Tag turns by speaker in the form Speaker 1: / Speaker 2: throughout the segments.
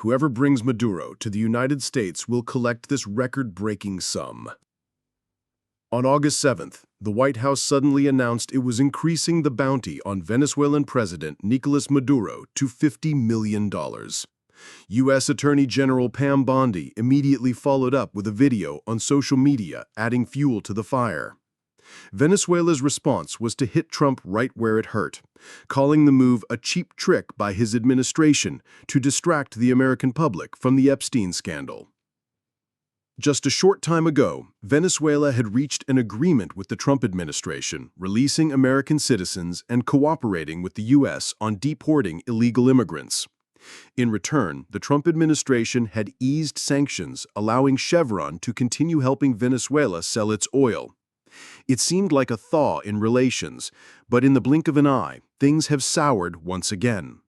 Speaker 1: Whoever brings Maduro to the United States will collect this record-breaking sum. On August 7th, the White House suddenly announced it was increasing the bounty on Venezuelan President Nicolas Maduro to $50 million. U.S. Attorney General Pam Bondi immediately followed up with a video on social media adding fuel to the fire. Venezuela's response was to hit Trump right where it hurt, calling the move a cheap trick by his administration to distract the American public from the Epstein scandal. Just a short time ago, Venezuela had reached an agreement with the Trump administration, releasing American citizens and cooperating with the U.S. on deporting illegal immigrants. In return, the Trump administration had eased sanctions, allowing Chevron to continue helping Venezuela sell its oil. It seemed like a thaw in relations, but in the blink of an eye, things have soured once again.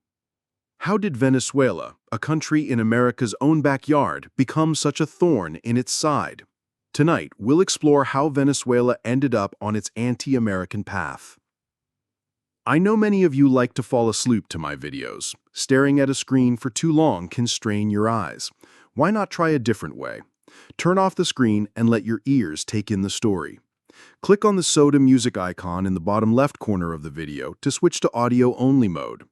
Speaker 1: How did Venezuela, a country in America's own backyard, become such a thorn in its side? Tonight, we'll explore how Venezuela ended up on its anti-American path. I know many of you like to fall asleep to my videos. Staring at a screen for too long can strain your eyes. Why not try a different way? Turn off the screen and let your ears take in the story. Click on the soda music icon in the bottom left corner of the video to switch to audio-only mode.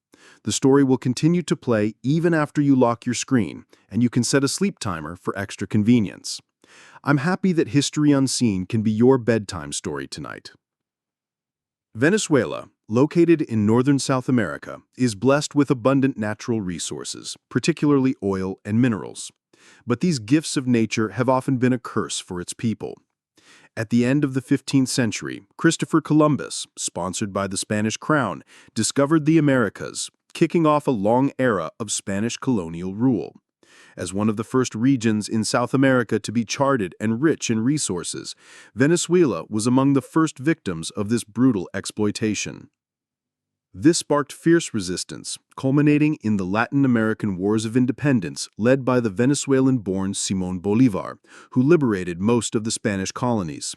Speaker 1: The story will continue to play even after you lock your screen, and you can set a sleep timer for extra convenience. I'm happy that History Unseen can be your bedtime story tonight. Venezuela, located in northern South America, is blessed with abundant natural resources, particularly oil and minerals. But these gifts of nature have often been a curse for its people. At the end of the 15th century, Christopher Columbus, sponsored by the Spanish crown, discovered the Americas, kicking off a long era of Spanish colonial rule. As one of the first regions in South America to be charted and rich in resources, Venezuela was among the first victims of this brutal exploitation. This sparked fierce resistance, culminating in the Latin American Wars of Independence led by the Venezuelan-born Simón Bolívar, who liberated most of the Spanish colonies.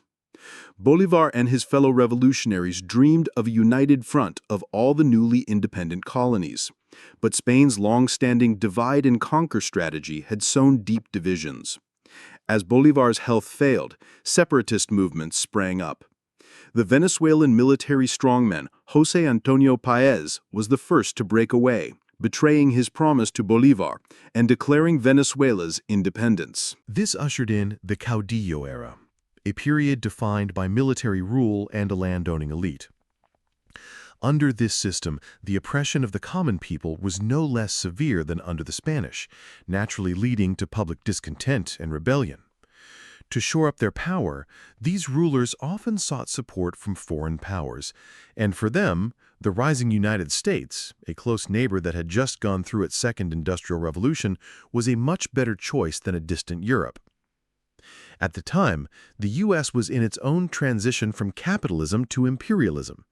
Speaker 1: Bolívar and his fellow revolutionaries dreamed of a united front of all the newly independent colonies. But Spain's long-standing divide-and-conquer strategy had sown deep divisions. As Bolívar's health failed, separatist movements sprang up. The Venezuelan military strongman José Antonio Páez was the first to break away, betraying his promise to Bolívar and declaring Venezuela's independence.
Speaker 2: This ushered in the Caudillo era, a period defined by military rule and a landowning elite. Under this system, the oppression of the common people was no less severe than under the Spanish, naturally leading to public discontent and rebellion. To shore up their power, these rulers often sought support from foreign powers, and for them, the rising United States, a close neighbor that had just gone through its second industrial revolution, was a much better choice than a distant Europe. At the time, the U.S. was in its own transition from capitalism to imperialism.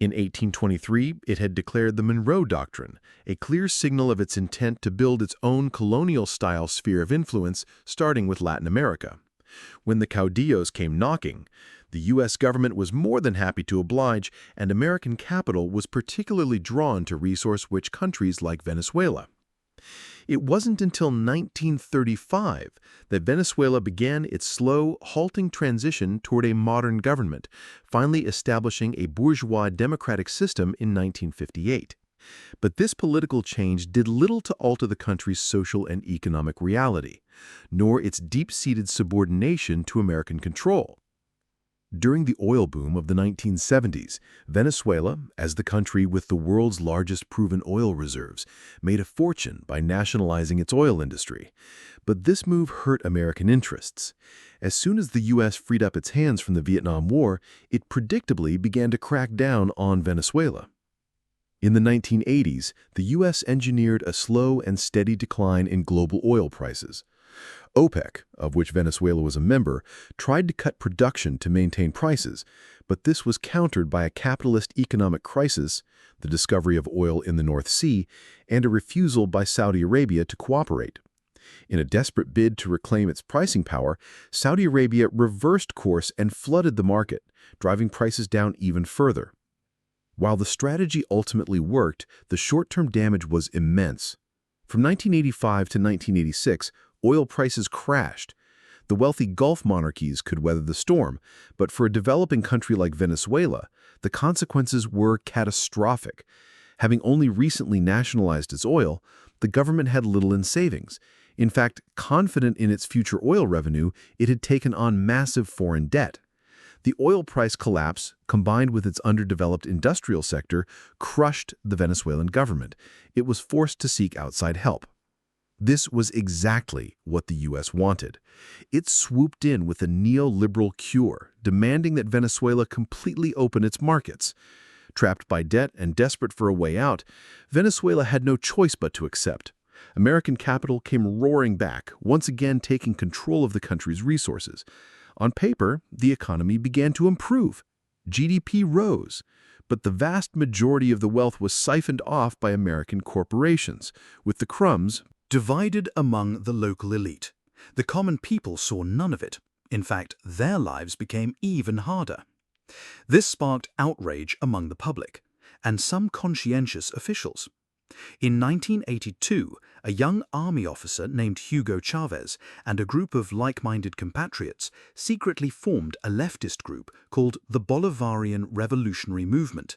Speaker 2: In 1823, it had declared the Monroe Doctrine, a clear signal of its intent to build its own colonial-style sphere of influence, starting with Latin America. When the caudillos came knocking, the U.S. government was more than happy to oblige, and American capital was particularly drawn to resource-rich countries like Venezuela. It wasn't until 1935 that Venezuela began its slow, halting transition toward a modern government, finally establishing a bourgeois democratic system in 1958. But this political change did little to alter the country's social and economic reality, nor its deep-seated subordination to American control. During the oil boom of the 1970s, Venezuela, as the country with the world's largest proven oil reserves, made a fortune by nationalizing its oil industry. But this move hurt American interests. As soon as the U.S. freed up its hands from the Vietnam War, it predictably began to crack down on Venezuela. In the 1980s, the U.S. engineered a slow and steady decline in global oil prices. OPEC, of which Venezuela was a member, tried to cut production to maintain prices, but this was countered by a capitalist economic crisis, the discovery of oil in the North Sea, and a refusal by Saudi Arabia to cooperate. In a desperate bid to reclaim its pricing power, Saudi Arabia reversed course and flooded the market, driving prices down even further. While the strategy ultimately worked, the short-term damage was immense. From 1985 to 1986, oil prices crashed. The wealthy Gulf monarchies could weather the storm, but for a developing country like Venezuela, the consequences were catastrophic. Having only recently nationalized its oil, the government had little in savings. In fact, confident in its future oil revenue, it had taken on massive foreign debt. The oil price collapse, combined with its underdeveloped industrial sector, crushed the Venezuelan government. It was forced to seek outside help. This was exactly what the U.S. wanted. It swooped in with a neoliberal cure, demanding that Venezuela completely open its markets. Trapped by debt and desperate for a way out, Venezuela had no choice but to accept. American capital came roaring back, once again taking control of the country's resources. On paper, the economy began to improve. GDP rose, but the vast majority of the wealth was siphoned off by American corporations, with the crumbs
Speaker 3: divided among the local elite. The common people saw none of it. In fact, their lives became even harder. This sparked outrage among the public and some conscientious officials. In 1982, a young army officer named Hugo Chavez and a group of like-minded compatriots secretly formed a leftist group called the Bolivarian Revolutionary Movement.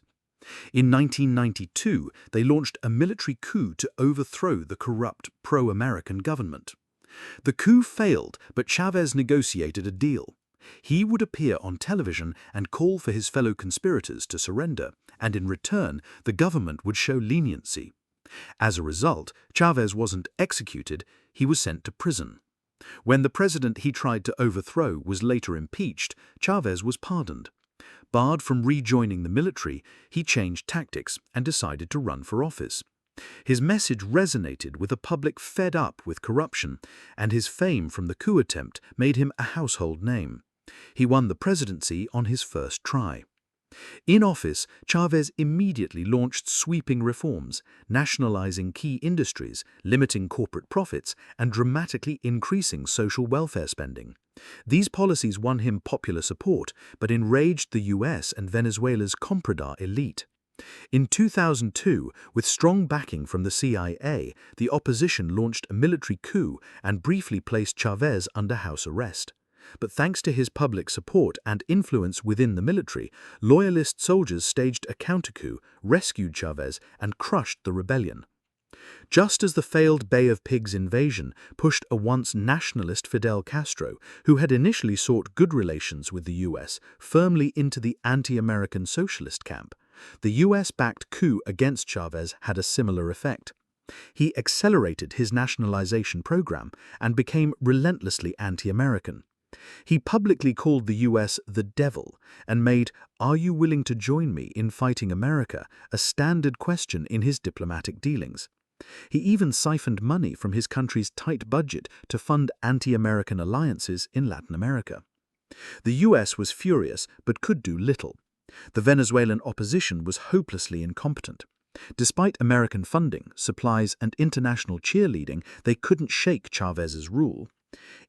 Speaker 3: In 1992, they launched a military coup to overthrow the corrupt pro-American government. The coup failed, but Chavez negotiated a deal. He would appear on television and call for his fellow conspirators to surrender, and in return, the government would show leniency. As a result, Chavez wasn't executed, he was sent to prison. When the president he tried to overthrow was later impeached, Chavez was pardoned. Barred from rejoining the military, he changed tactics and decided to run for office. His message resonated with a public fed up with corruption, and his fame from the coup attempt made him a household name. He won the presidency on his first try. In office, Chavez immediately launched sweeping reforms, nationalizing key industries, limiting corporate profits, and dramatically increasing social welfare spending. These policies won him popular support, but enraged the US and Venezuela's comprador elite. In 2002, with strong backing from the CIA, the opposition launched a military coup and briefly placed Chavez under house arrest. But thanks to his public support and influence within the military, loyalist soldiers staged a counter-coup, rescued Chavez, and crushed the rebellion. Just as the failed Bay of Pigs invasion pushed a once nationalist Fidel Castro, who had initially sought good relations with the US, firmly into the anti-American socialist camp, the US-backed coup against Chavez had a similar effect. He accelerated his nationalization program and became relentlessly anti-American. He publicly called the US the devil and made "Are you willing to join me in fighting America?" a standard question in his diplomatic dealings. He even siphoned money from his country's tight budget to fund anti-American alliances in Latin America. The US was furious but could do little. The Venezuelan opposition was hopelessly incompetent. Despite American funding, supplies, and international cheerleading, they couldn't shake Chavez's rule.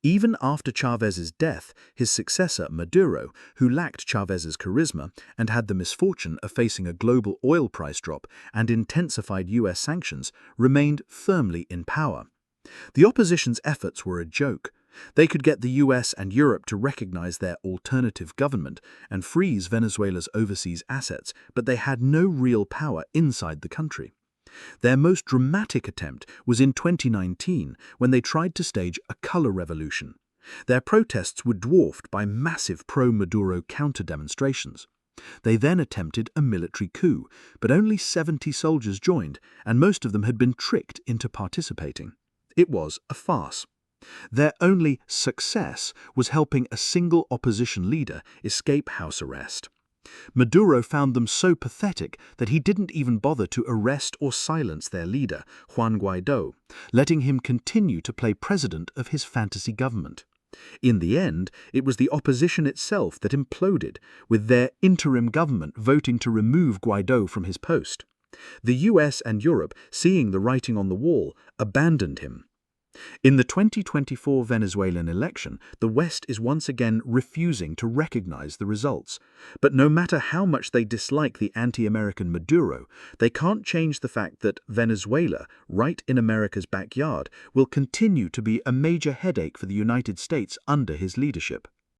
Speaker 3: Even after Chavez's death, his successor, Maduro, who lacked Chavez's charisma and had the misfortune of facing a global oil price drop and intensified US sanctions, remained firmly in power. The opposition's efforts were a joke. They could get the US and Europe to recognize their alternative government and freeze Venezuela's overseas assets, but they had no real power inside the country. Their most dramatic attempt was in 2019 when they tried to stage a color revolution. Their protests were dwarfed by massive pro-Maduro counter-demonstrations. They then attempted a military coup, but only 70 soldiers joined, and most of them had been tricked into participating. It was a farce. Their only success was helping a single opposition leader escape house arrest. Maduro found them so pathetic that he didn't even bother to arrest or silence their leader, Juan Guaidó, letting him continue to play president of his fantasy government. In the end, it was the opposition itself that imploded, with their interim government voting to remove Guaidó from his post. The US and Europe, seeing the writing on the wall, abandoned him. In the 2024 Venezuelan election, the West is once again refusing to recognize the results. But no matter how much they dislike the anti-American Maduro, they can't change the fact that Venezuela, right in America's backyard, will continue to be a major headache for the United States under his leadership.